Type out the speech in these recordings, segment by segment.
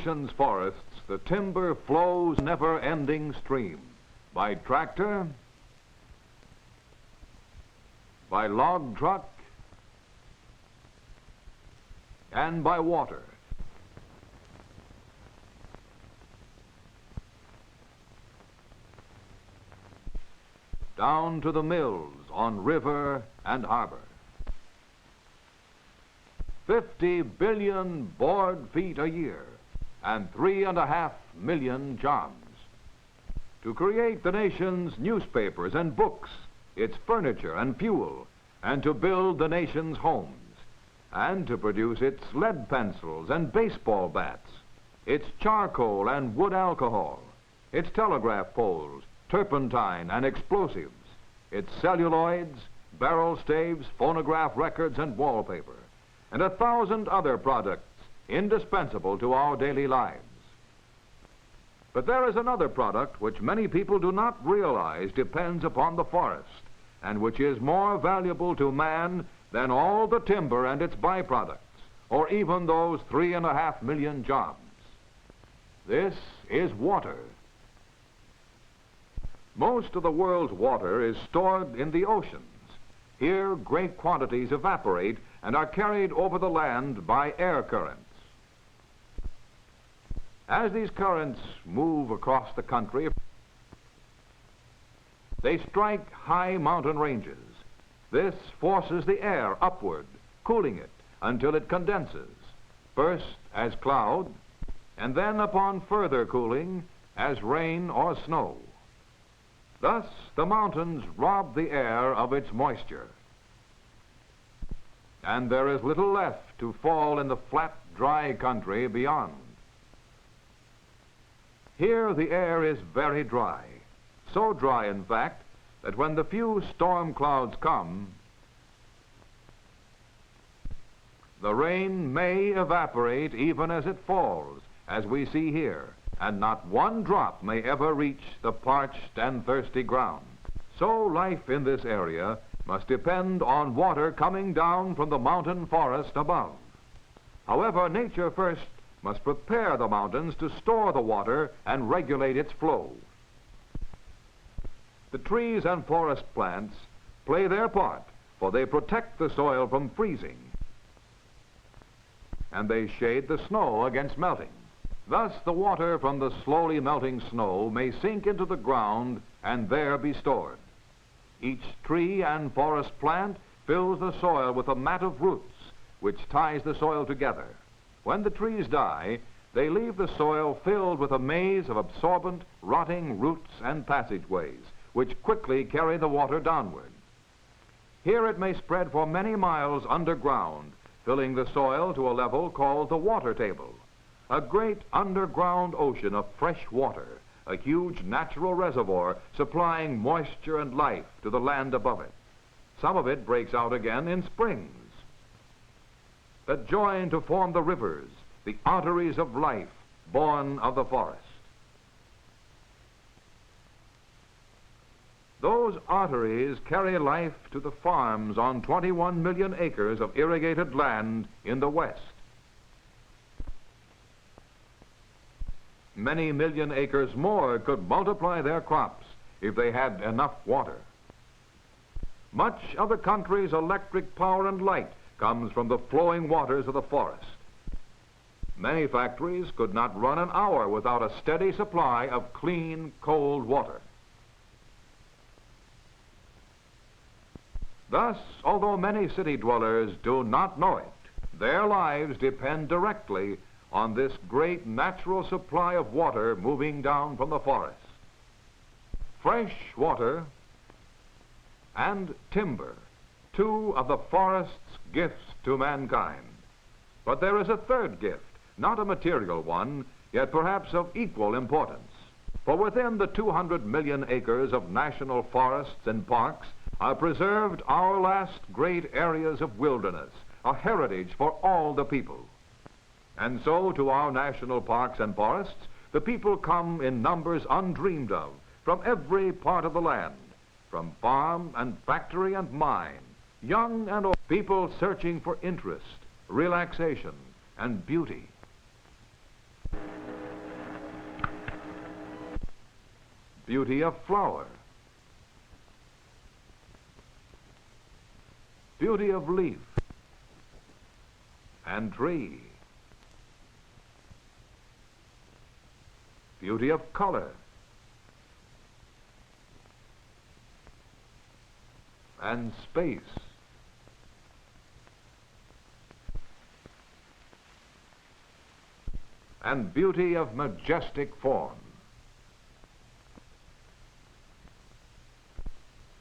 nation's forests, the timber flows never-ending stream. By tractor, by log truck, and by water. Down to the mills on river and harbor. 50 billion board feet a year and 3.5 million jobs. To create the nation's newspapers and books, its furniture and fuel, and to build the nation's homes, and to produce its lead pencils and baseball bats, its charcoal and wood alcohol, its telegraph poles, turpentine and explosives, its celluloids, barrel staves, phonograph records and wallpaper, and 1,000 other products indispensable to our daily lives. But there is another product which many people do not realize depends upon the forest, and which is more valuable to man than all the timber and its byproducts, or even those 3.5 million jobs. This is water. Most of the world's water is stored in the oceans. Here, great quantities evaporate and are carried over the land by air currents. As these currents move across the country, they strike high mountain ranges. This forces the air upward, cooling it until it condenses, first as cloud, and then upon further cooling as rain or snow. Thus, the mountains rob the air of its moisture, and there is little left to fall in the flat, dry country beyond. Here the air is very dry, so dry, in fact, that when the few storm clouds come, the rain may evaporate even as it falls, as we see here, and not one drop may ever reach the parched and thirsty ground. So life in this area must depend on water coming down from the mountain forest above. However, nature first must prepare the mountains to store the water and regulate its flow. The trees and forest plants play their part, for they protect the soil from freezing, and they shade the snow against melting. Thus, the water from the slowly melting snow may sink into the ground and there be stored. Each tree and forest plant fills the soil with a mat of roots, which ties the soil together. When the trees die, they leave the soil filled with a maze of absorbent, rotting roots and passageways, which quickly carry the water downward. Here it may spread for many miles underground, filling the soil to a level called the water table, a great underground ocean of fresh water, a huge natural reservoir supplying moisture and life to the land above it. Some of it breaks out again in springs that join to form the rivers, the arteries of life born of the forest. Those arteries carry life to the farms on 21 million acres of irrigated land in the West. Many million acres more could multiply their crops if they had enough water. Much of the country's electric power and light comes from the flowing waters of the forest. Many factories could not run an hour without a steady supply of clean, cold water. Thus, although many city dwellers do not know it, their lives depend directly on this great natural supply of water moving down from the forest. Fresh water and timber, two of the forest's gifts to mankind. But there is a third gift, not a material one, yet perhaps of equal importance. For within the 200 million acres of national forests and parks are preserved our last great areas of wilderness, a heritage for all the people. And so to our national parks and forests, the people come in numbers undreamed of from every part of the land, from farm and factory and mine, young and old, people searching for interest, relaxation, and beauty. beauty of flower, beauty of leaf and tree, beauty of color, and space, and beauty of majestic form.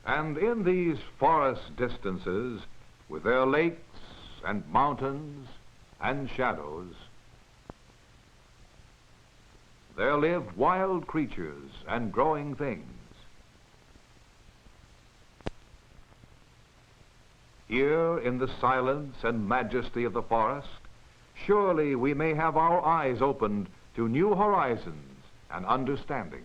And in these forest distances, with their lakes and mountains and shadows, there live wild creatures and growing things. Here in the silence and majesty of the forest, surely we may have our eyes opened to new horizons and understanding.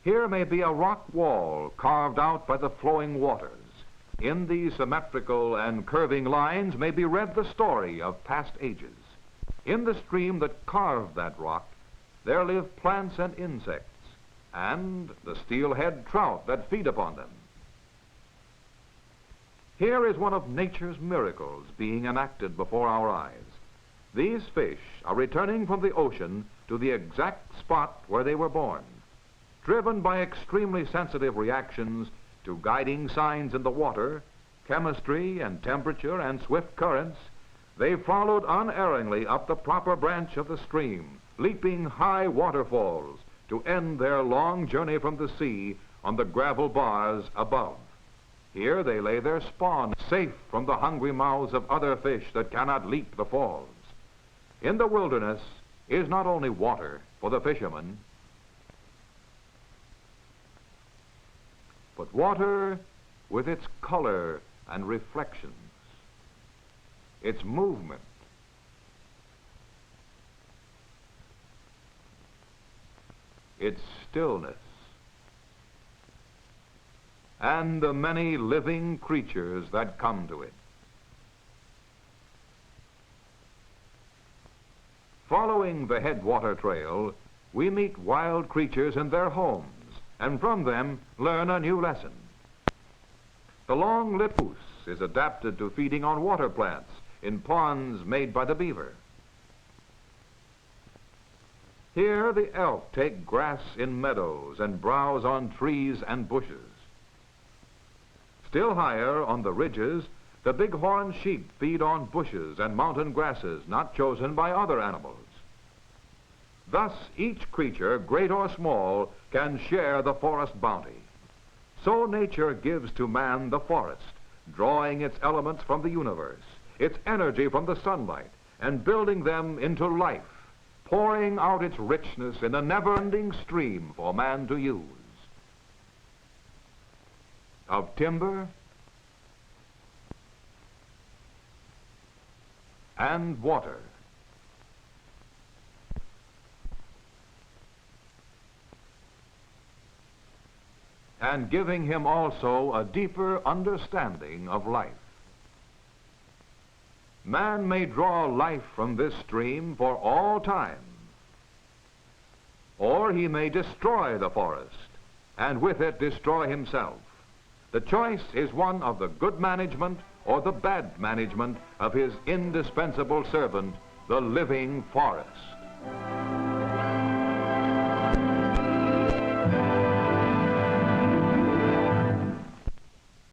Here may be a rock wall carved out by the flowing waters. In these symmetrical and curving lines may be read the story of past ages. In the stream that carved that rock, there live plants and insects, and the steelhead trout that feed upon them. Here is one of nature's miracles being enacted before our eyes. These fish are returning from the ocean to the exact spot where they were born. Driven by extremely sensitive reactions to guiding signs in the water, chemistry and temperature and swift currents, they followed unerringly up the proper branch of the stream, leaping high waterfalls to end their long journey from the sea on the gravel bars above. Here they lay their spawn, safe from the hungry mouths of other fish that cannot leap the falls. In the wilderness is not only water for the fisherman, but water with its color and reflections, its movement, its stillness, and the many living creatures that come to it. Following the headwater trail, we meet wild creatures in their homes, and from them learn a new lesson. The long-lipped goose is adapted to feeding on water plants in ponds made by the beaver. Here the elk take grass in meadows and browse on trees and bushes. Still higher on the ridges, the bighorn sheep feed on bushes and mountain grasses not chosen by other animals. Thus, each creature, great or small, can share the forest bounty. So nature gives to man the forest, drawing its elements from the universe, its energy from the sunlight, and building them into life, pouring out its richness in a never-ending stream for man to use. Of timber and water, and giving him also a deeper understanding of life. Man may draw life from this stream for all time, or he may destroy the forest, and with it destroy himself. The choice is one of the good management or the bad management of his indispensable servant, the living forest.